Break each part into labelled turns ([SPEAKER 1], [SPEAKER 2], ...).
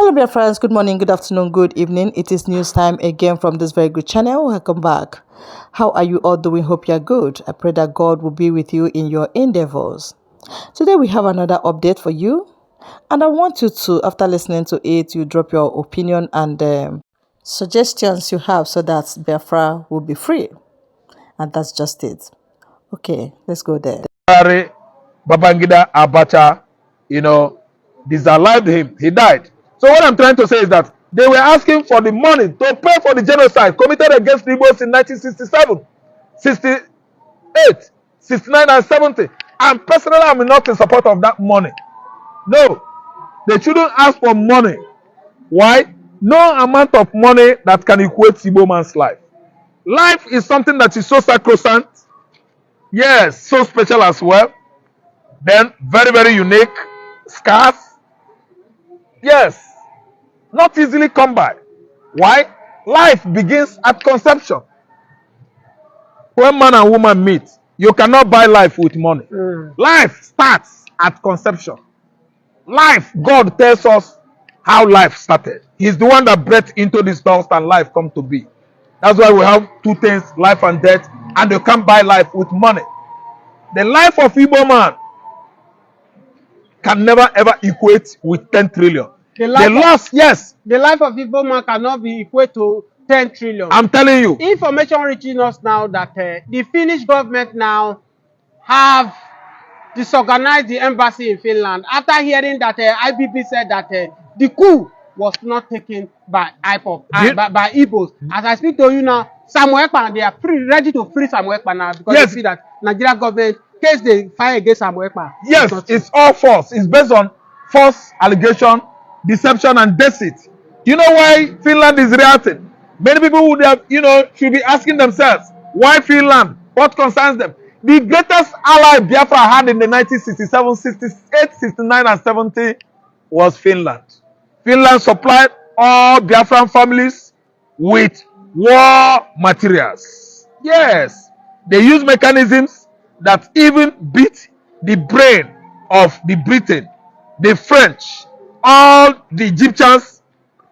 [SPEAKER 1] Hello, dear friends. Good morning, good afternoon, good evening. It is news time again from this very good channel. Welcome back. How are you all doing? Hope you're good. I pray that God will be with you in your endeavors. Today, we have another update for you. And I want you to, after listening to it, you drop your opinion and suggestions you have so that Biafra will be free. And that's just it. Okay, let's go there.
[SPEAKER 2] Babangida Abacha, disallowed him. He died. So what I'm trying to say is that they were asking for the money to pay for the genocide committed against the Igbos in 1967, 68, 69, and 70. And personally, I'm not in support of that money. No, they shouldn't ask for money. Why? No amount of money that can equate Igbo man's life. Life is something that is so sacrosanct. Yes, so special as well. Then very, very unique, scarce. Yes, not easily come by. Why? Life begins at conception. When man and woman meet, you cannot buy life with money. Life starts at conception. Life, God tells us how life started. He's the one that breathed into this dust and life come to be. That's why we have two things, life and death, and you can't buy life with money. The life of Igbo man can never ever equate with 10 trillion. The loss, yes.
[SPEAKER 3] The life of Igbo man cannot be equal to 10 trillion.
[SPEAKER 2] I'm telling you.
[SPEAKER 3] Information reaching us now that the Finnish government now have disorganized the embassy in Finland after hearing that IBB said that the coup was not taken by IPOP, by Igbos. As I speak to you now, Samuel Ekpa, they are ready to free Samuel Ekpa now because they see that Nigeria government, case they fire against Samuel Ekpa.
[SPEAKER 2] Yes, it's all false. It's based on false allegation, deception, and deceit. Do you know why Finland is reacting? Many people would have, should be asking themselves, why Finland? What concerns them? The greatest ally Biafra had in the 1967, 68, 69, and 70 was Finland. Finland supplied all Biafran families with war materials. Yes, they use mechanisms that even beat the brain of the Britain, the French, all the Egyptians,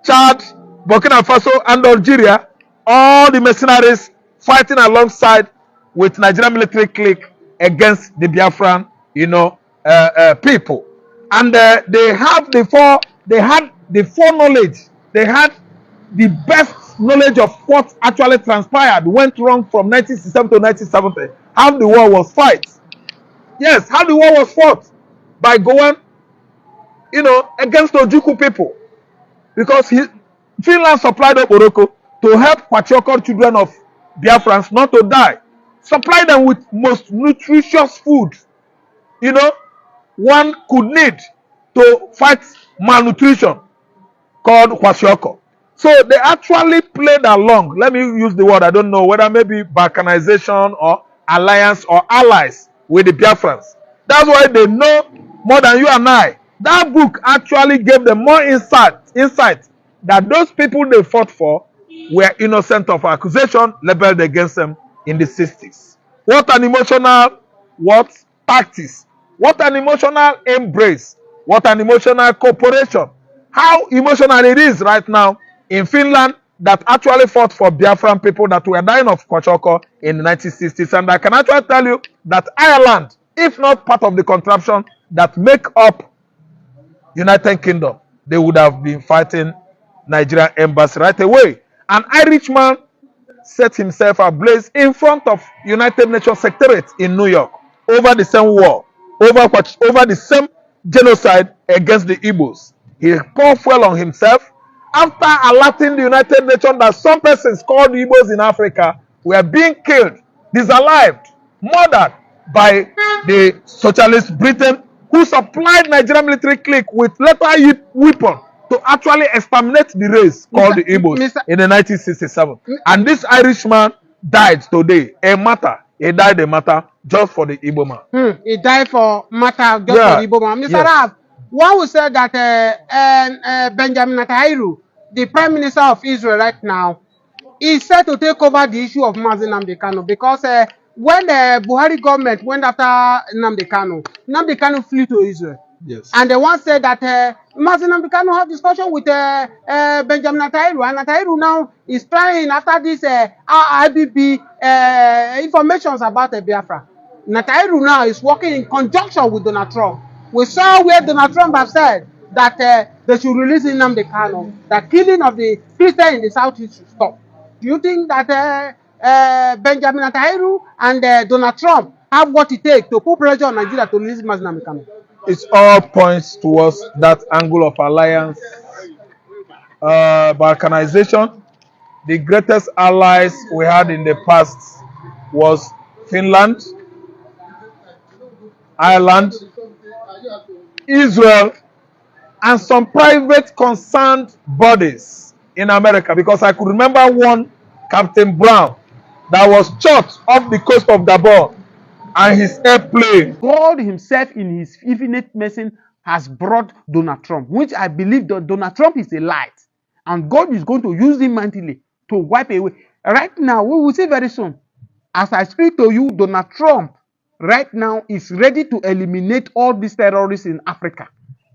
[SPEAKER 2] Chad, Burkina Faso, and Algeria, all the mercenaries fighting alongside with Nigerian military clique against the Biafran, people. And they had the foreknowledge. They had the best knowledge of what actually transpired, went wrong from 1967 to 1970. How the war was fought. Yes, how the war was fought by going, against the Ojukwu people. Because Finland supplied up Morocco to help patriarchal children of Biafrans not to die. Supply them with most nutritious food, one could need to fight malnutrition called kwashiorkor. So they actually played along. Let me use the word, I don't know whether maybe balkanization or alliance or allies with the Biafrans. That's why they know more than you and I. That book actually gave them more insight that those people they fought for were innocent of accusation leveled against them in the 60s. What an emotional practice. What an emotional embrace. What an emotional cooperation. How emotional it is right now in Finland that actually fought for Biafran people that were dying of kwashiorkor in the 1960s. And I can actually tell you that Ireland, if not part of the contraption that make up United Kingdom, they would have been fighting Nigerian embassy right away. An Irishman set himself ablaze in front of United Nations Secretariat in New York over the same war, over the same genocide against the Igbos. He poured fuel on himself after alerting the United Nations that some persons called Igbos in Africa were being killed, disallowed, murdered by the socialist Britain, who supplied Nigerian military clique with lethal weapons to actually exterminate the race called the Igbos in the 1967. And this Irishman died today. He died a matter just for the Igbo man.
[SPEAKER 3] He died for matter just for the Igbo man. Mr. Raf, one would say that Benjamin Netanyahu, the Prime Minister of Israel right now, is set to take over the issue of Mazi Nnamdi Kanu because when the Buhari government went after Nnamdi Kanu flew to Israel.
[SPEAKER 2] Yes.
[SPEAKER 3] And the one said that Mazin Kanu have discussion with Benjamin Netanyahu, and Netanyahu now is trying after this IBB informations about Biafra. Netanyahu now is working in conjunction with Donald Trump. We saw where Donald Trump have said that they should release Nnamdi Kanu, that killing of the Christians in the southeast should stop. Do you think that Benjamin Netanyahu and Donald Trump have what it takes to put pressure on Nigeria to release Nnamdi Kanu?
[SPEAKER 2] It all points towards that angle of alliance, balkanization. The greatest allies we had in the past was Finland, Ireland, Israel, and some private concerned bodies in America, because I could remember one Captain Brown that was shot off the coast of Gabon and his airplane.
[SPEAKER 3] God himself in his infinite mercy has brought Donald Trump, which I believe that Donald Trump is a light, and God is going to use him mightily to wipe away. Right now, we will see very soon. As I speak to you, Donald Trump right now is ready to eliminate all these terrorists in Africa.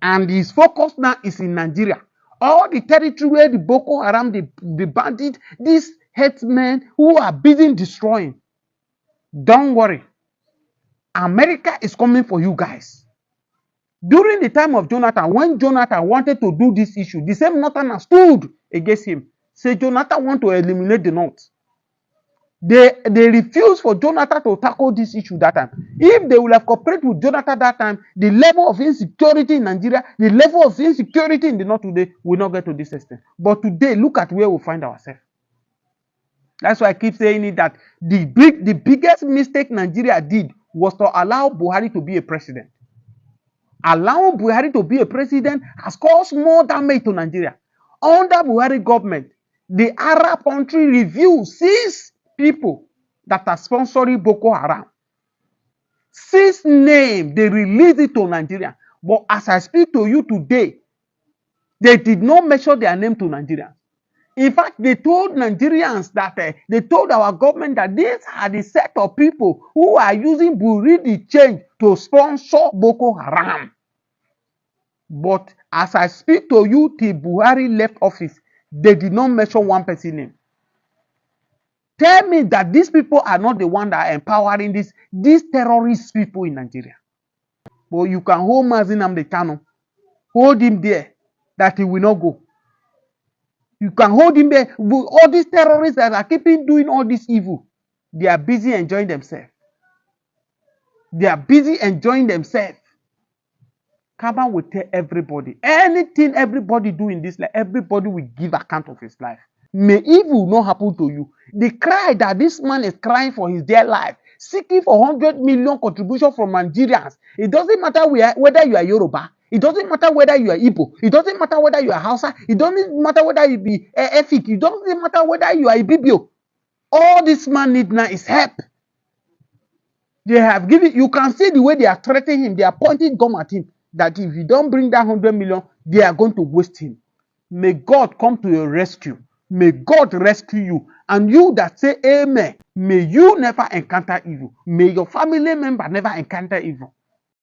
[SPEAKER 3] And his focus now is in Nigeria. All the territory where the Boko Haram, the bandit, these headsmen who are busy destroying. Don't worry. America is coming for you guys. During the time of Jonathan, when Jonathan wanted to do this issue, the same Northerners stood against him. Say Jonathan want to eliminate the North. They refused for Jonathan to tackle this issue that time. If they would have cooperated with Jonathan that time, the level of insecurity in Nigeria, the level of insecurity in the North today will not get to this extent. But today, look at where we find ourselves. That's why I keep saying it, that the biggest mistake Nigeria did was to allow Buhari to be a president. Allowing Buhari to be a president has caused more damage to Nigeria. Under Buhari government, the Arab country refused 6 people that are sponsoring Boko Haram. 6 names, they released it to Nigeria. But as I speak to you today, they did not mention their name to Nigeria. In fact, they told Nigerians that they told our government that these are the set of people who are using Burundi change to sponsor Boko Haram. But as I speak to you, till Buhari left office, they did not mention one person's name. Tell me that these people are not the ones that are empowering these terrorist people in Nigeria. But you can hold Mazin Nnamdi Kanu, hold him there, that he will not go. You can hold him there. All these terrorists that are keeping doing all this evil, they are busy enjoying themselves. They are busy enjoying themselves. Kaba will tell everybody, anything everybody do in this life, everybody will give account of his life. May evil not happen to you. The cry that this man is crying for his dear life, seeking for 100 million contribution from Nigerians. It doesn't matter whether you are Yoruba. It doesn't matter whether you are Igbo. It doesn't matter whether you are Hausa. It doesn't matter whether you be Efik. It doesn't matter whether you are Ibibio. All this man needs now is help. They have given, you can see the way they are threatening him. They are pointing gun at him, that if you don't bring that 100 million, they are going to waste him. May God come to your rescue. May God rescue you. And you that say amen, may you never encounter evil. May your family member never encounter evil.